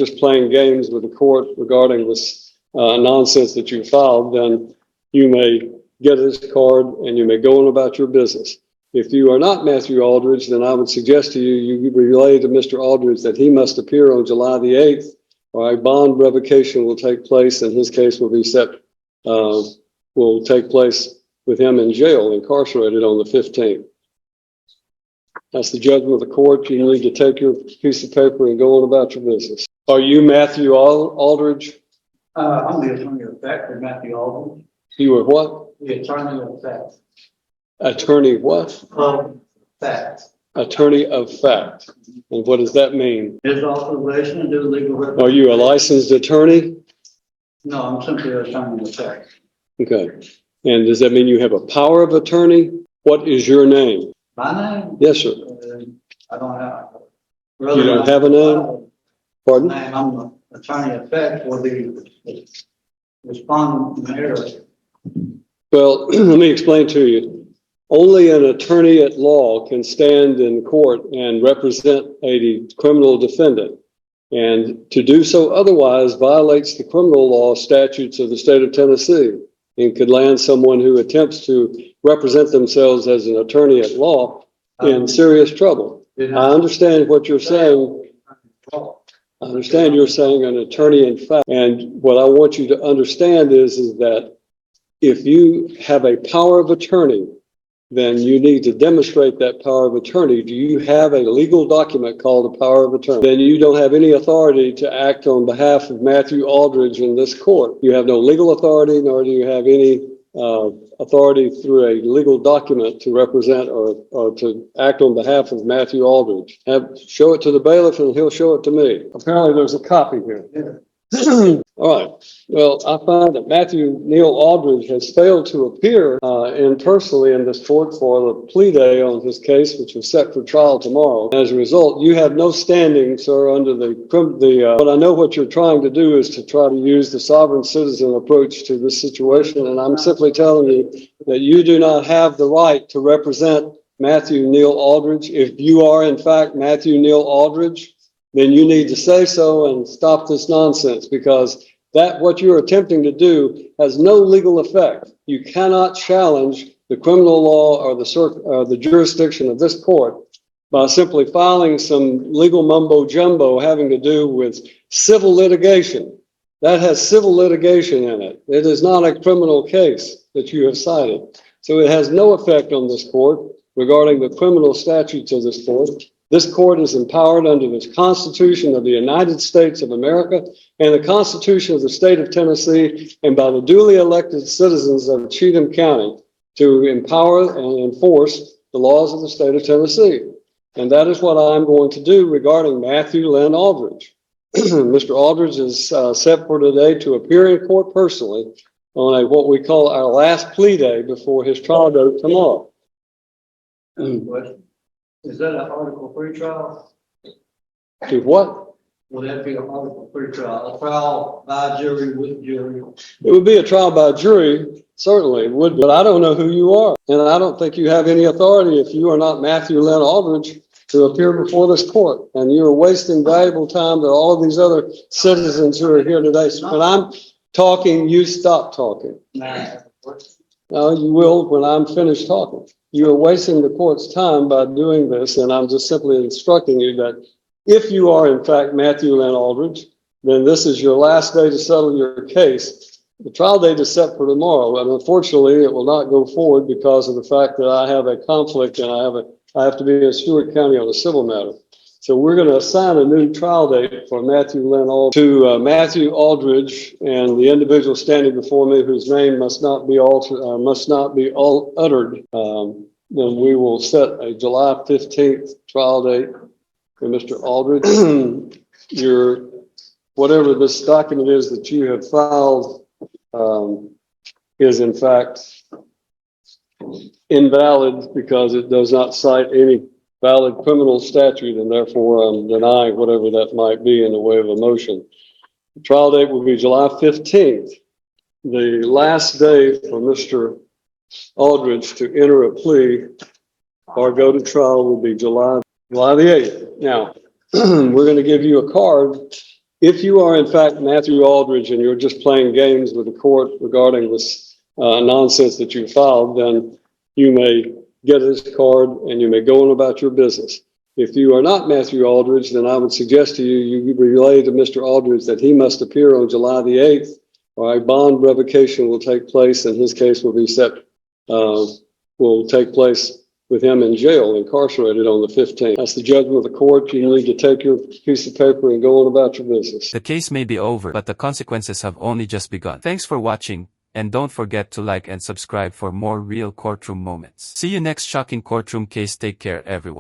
just playing games with the court regarding this nonsense that you filed, then you may get his card and you may go on about your business. If you are not Matthew Aldridge, then I would suggest to you, you relay to Mr. Aldridge that he must appear on July the 8th, or a bond revocation will take place, and his case will be will take place with him in jail, incarcerated on the 15th. That's the judgment of the court. You need to take your piece of paper and go on about your business. Are you Matthew Aldridge? I'm the attorney of fact for Matthew Aldridge. You were what? The attorney of fact. Attorney what? Of fact. Attorney of fact. And what does that mean? His authorization to do legal representation. Are you a licensed attorney? No, I'm simply an attorney of fact. Okay. And does that mean you have a power of attorney? What is your name? My name? Yes, sir. I don't have. You don't have a name? Pardon? I'm the attorney of fact for the respondent mayor. Well, let me explain to you. Only an attorney at law can stand in court and represent a criminal defendant. And to do so otherwise violates the criminal law statutes of the state of Tennessee and could land someone who attempts to represent themselves as an attorney at law in serious trouble. I understand what you're saying. I understand you're saying an attorney in fact. And what I want you to understand is that if you have a power of attorney, then you need to demonstrate that power of attorney. Do you have a legal document called a power of attorney? Then you don't have any authority to act on behalf of Matthew Aldridge in this court. You have no legal authority, nor do you have any authority through a legal document to represent or to act on behalf of Matthew Aldridge. Show it to the bailiff and he'll show it to me. Apparently there's a copy here. All right. Well, I find that Matthew Neal Aldridge has failed to appear personally in this court for the plea day on his case, which is set for trial tomorrow. As a result, you have no standing, sir, under but I know what you're trying to do is to try to use the sovereign citizen approach to this situation, and I'm simply telling you that you do not have the right to represent Matthew Neal Aldridge. If you are, in fact, Matthew Neal Aldridge, then you need to say so and stop this nonsense, because what you're attempting to do has no legal effect. You cannot challenge the criminal law or the jurisdiction of this court by simply filing some legal mumbo jumbo having to do with civil litigation. That has civil litigation in it. It is not a criminal case that you have cited. So it has no effect on this court regarding the criminal statutes of this court. This court is empowered under the Constitution of the United States of America and the Constitution of the state of Tennessee, and by the duly elected citizens of Cheatham County to empower and enforce the laws of the state of Tennessee. And that is what I'm going to do regarding Matthew Lynn Aldridge. Mr. Aldridge is set for today to appear in court personally on what we call our last plea day before his trial date tomorrow. Is that an article 3 trial? To what? Will that be an article 3 trial? A trial by jury with jury? It would be a trial by jury, certainly it would, but I don't know who you are. And I don't think you have any authority if you are not Matthew Lynn Aldridge to appear before this court. And you're wasting valuable time to all of these other citizens who are here today. So when I'm talking, you stop talking. No, you will when I'm finished talking. You are wasting the court's time by doing this, and I'm just simply instructing you that if you are, in fact, Matthew Lynn Aldridge, then this is your last day to settle your case. The trial date is set for tomorrow, and unfortunately, it will not go forward because of the fact that I have a conflict and I have to be in Stewart County on a civil matter. So we're going to assign a new trial date for Matthew Lynn Aldridge to Matthew Aldridge, and the individual standing before me whose name must not be uttered. Then we will set a July 15th trial date for Mr. Aldridge. Whatever this document is that you have filed is in fact invalid because it does not cite any valid criminal statute, and therefore I'm denying whatever that might be in the way of a motion. The trial date will be July 15th. The last day for Mr. Aldridge to enter a plea or go to trial will be July the 8th. Now, we're going to give you a card If you are in fact Matthew Aldridge and you're just playing games with the court regarding this nonsense that you filed, then you may get his card and you may go on about your business. If you are not Matthew Aldridge, then I would suggest to you, you relay to Mr. Aldridge that he must appear on July the 8th, or a bond revocation will take place, and his case will be will take place with him in jail, incarcerated on the 15th. That's the judgment of the court. You need to take your piece of paper and go on about your business. The case may be over, but the consequences have only just begun. Thanks for watching, and don't forget to like and subscribe for more real courtroom moments. See you next shocking courtroom case. Take care, everyone.